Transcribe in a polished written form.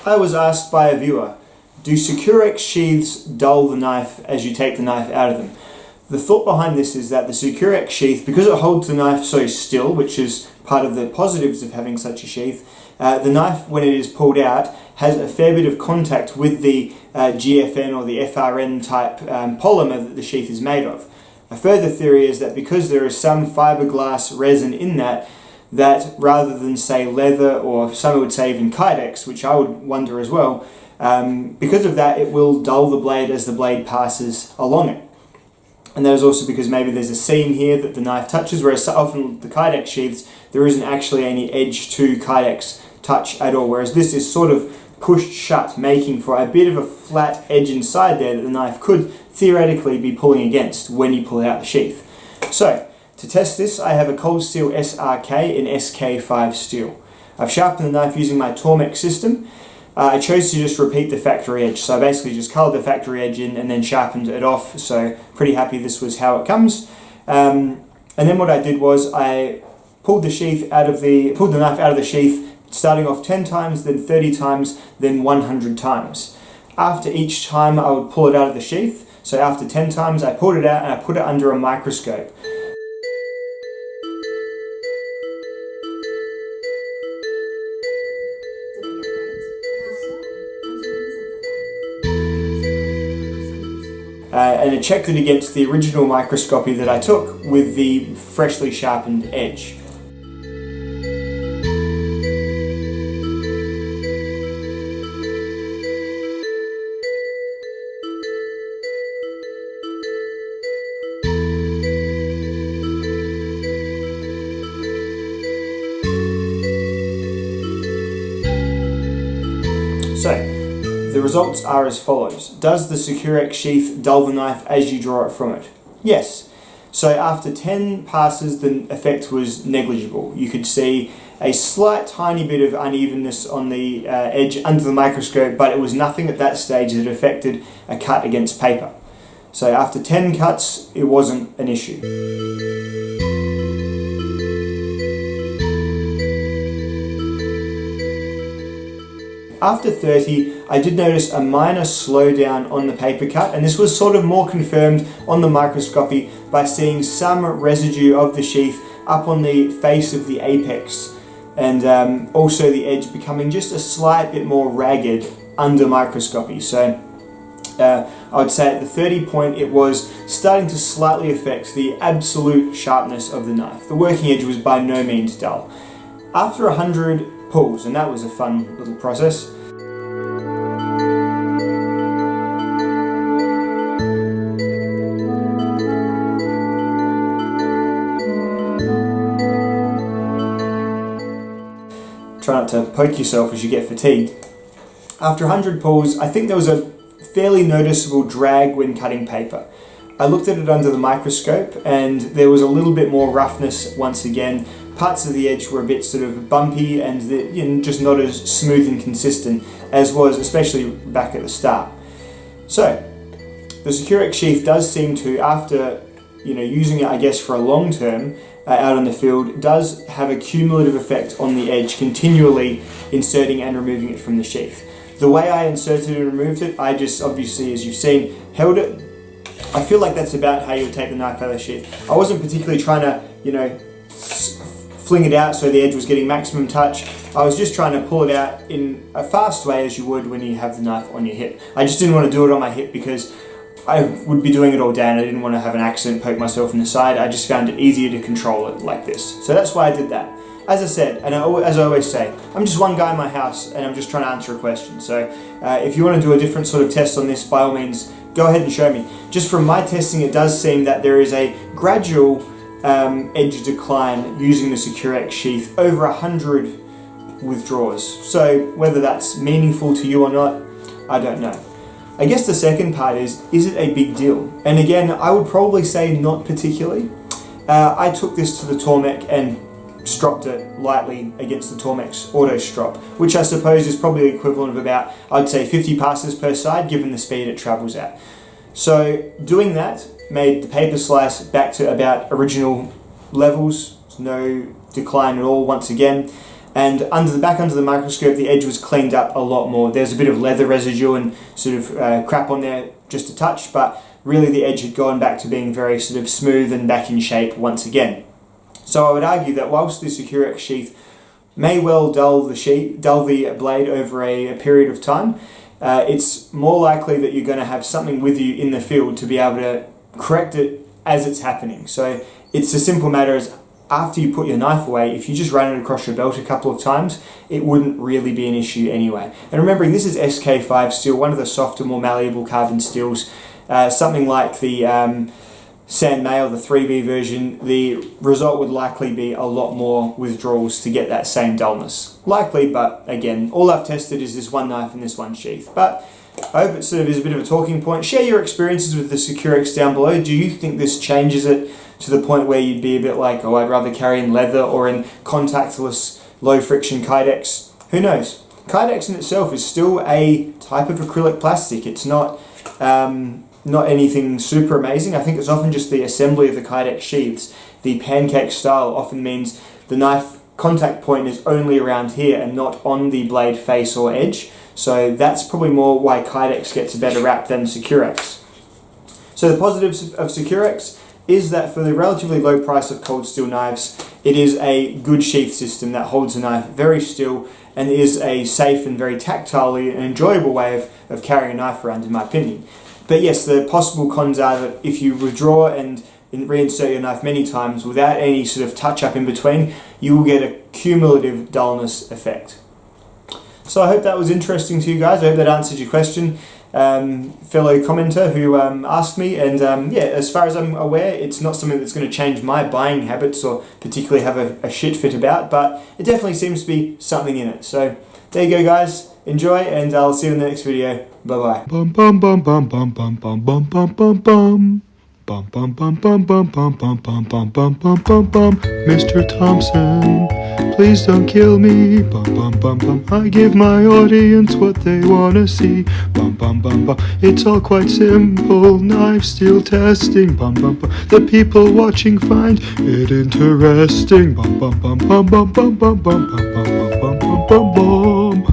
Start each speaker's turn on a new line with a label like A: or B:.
A: I was asked by a viewer, do Securex sheaths dull the knife as you take the knife out of them? The thought behind this is that the Securex sheath, because it holds the knife so still, which is part of the positives of having such a sheath, the knife, when it is pulled out, has a fair bit of contact with the GFN or the FRN type polymer that the sheath is made of. A further theory is that because there is some fiberglass resin in that rather than say leather, or some would say even Kydex, which I would wonder as well, because of that it will dull the blade as the blade passes along it. And that is also because maybe there's a seam here that the knife touches, whereas often the Kydex sheaths, there isn't actually any edge to Kydex touch at all, whereas this is sort of pushed shut, making for a bit of a flat edge inside there that the knife could theoretically be pulling against when you pull out the sheath. So, to test this, I have a Cold Steel SRK in SK5 steel. I've sharpened the knife using my Tormek system. I chose to just repeat the factory edge, so I basically just coloured the factory edge in and then sharpened it off, so pretty happy this was how it comes. And then what I did was I pulled the knife out of the sheath, starting off 10 times, then 30 times, then 100 times. After each time I would pull it out of the sheath, so after 10 times I pulled it out and I put it under a microscope. And I checked it against the original microscopy that I took with the freshly sharpened edge. So, the results are as follows. Does the Securex sheath dull the knife as you draw it from it? Yes. So after 10 passes the effect was negligible. You could see a slight tiny bit of unevenness on the edge under the microscope, but it was nothing at that stage that affected a cut against paper. So after 10 cuts it wasn't an issue. After 30, I did notice a minor slowdown on the paper cut, and this was sort of more confirmed on the microscopy by seeing some residue of the sheath up on the face of the apex, and also the edge becoming just a slight bit more ragged under microscopy. So I would say at the 30 point it was starting to slightly affect the absolute sharpness of the knife. The working edge was by no means dull. After 100 pulls, and that was a fun little process. Try not to poke yourself as you get fatigued. After 100 pulls, I think there was a fairly noticeable drag when cutting paper. I looked at it under the microscope and there was a little bit more roughness once again. Parts of the edge were a bit sort of bumpy and just not as smooth and consistent as was, especially back at the start. So, the Securex sheath does seem to, after using it I guess for a long term out in the field, does have a cumulative effect on the edge, continually inserting and removing it from the sheath. The way I inserted and removed it, I just obviously, as you've seen, held it. I feel like that's about how you would take the knife out of the sheath. I wasn't particularly trying to, fling it out so the edge was getting maximum touch. I was just trying to pull it out in a fast way as you would when you have the knife on your hip. I just didn't want to do it on my hip because I would be doing it all day and I didn't want to have an accident, poke myself in the side. I just found it easier to control it like this. So that's why I did that. As I said, and as I always say, I'm just one guy in my house and I'm just trying to answer a question. So if you want to do a different sort of test on this, by all means, go ahead and show me. Just from my testing, it does seem that there is a gradual edge decline using the Securex sheath over 100 withdrawals. So whether that's meaningful to you or not, I don't know. I guess the second part is it a big deal? And again, I would probably say not particularly. I took this to the Tormek and stropped it lightly against the Tormek's auto strop, which I suppose is probably the equivalent of about, I'd say 50 passes per side given the speed it travels at. So doing that made the paper slice back to about original levels, no decline at all once again. and under the microscope, the edge was cleaned up a lot more. There's a bit of leather residue and sort of crap on there just a touch, but really the edge had gone back to being very sort of smooth and back in shape once again. So I would argue that whilst the Securex sheath may well dull the blade over a period of time, it's more likely that you're going to have something with you in the field to be able to correct it as it's happening. So it's a simple matter as after you put your knife away, if you just run it across your belt a couple of times, it wouldn't really be an issue anyway. And remembering this is SK5 steel, one of the softer, more malleable carbon steels, something like the San May or the 3V version, the result would likely be a lot more withdrawals to get that same dullness. Likely, but again, all I've tested is this one knife and this one sheath. But I hope it sort of is a bit of a talking point. Share your experiences with the Securex down below. Do you think this changes it to the point where you'd be a bit like, oh, I'd rather carry in leather or in contactless, low-friction Kydex? Who knows? Kydex in itself is still a type of acrylic plastic. It's not anything super amazing. I think it's often just the assembly of the Kydex sheaths. The pancake style often means the knife contact point is only around here and not on the blade face or edge. So that's probably more why Kydex gets a better rap than Securex. So the positives of Securex is that for the relatively low price of cold steel knives, it is a good sheath system that holds the knife very still and is a safe and very tactile and enjoyable way of carrying a knife around, in my opinion. But yes, the possible cons are that if you withdraw and reinsert your knife many times without any sort of touch-up in between, you will get a cumulative dullness effect. So I hope that was interesting to you guys. I hope that answered your question, fellow commenter who asked me. And yeah, as far as I'm aware, it's not something that's going to change my buying habits or particularly have a shit fit about, but it definitely seems to be something in it. So there you go, guys. Enjoy, and I'll see you in the next video. Bye-bye.
B: Bum bum bum bum bum bum bum bum bum bum bum. Bum bum bum bum bum bum bum bum bum bum bum bum bum. Mr. Thompson, please don't kill me. Bum bum bum bum. I give my audience what they wanna see. Bum bum bum bum. It's all quite simple. Knife steel testing. Bum bum bum. The people watching find it interesting. Bum bum bum bum bum bum bum bum bum bum bum bum bum bum.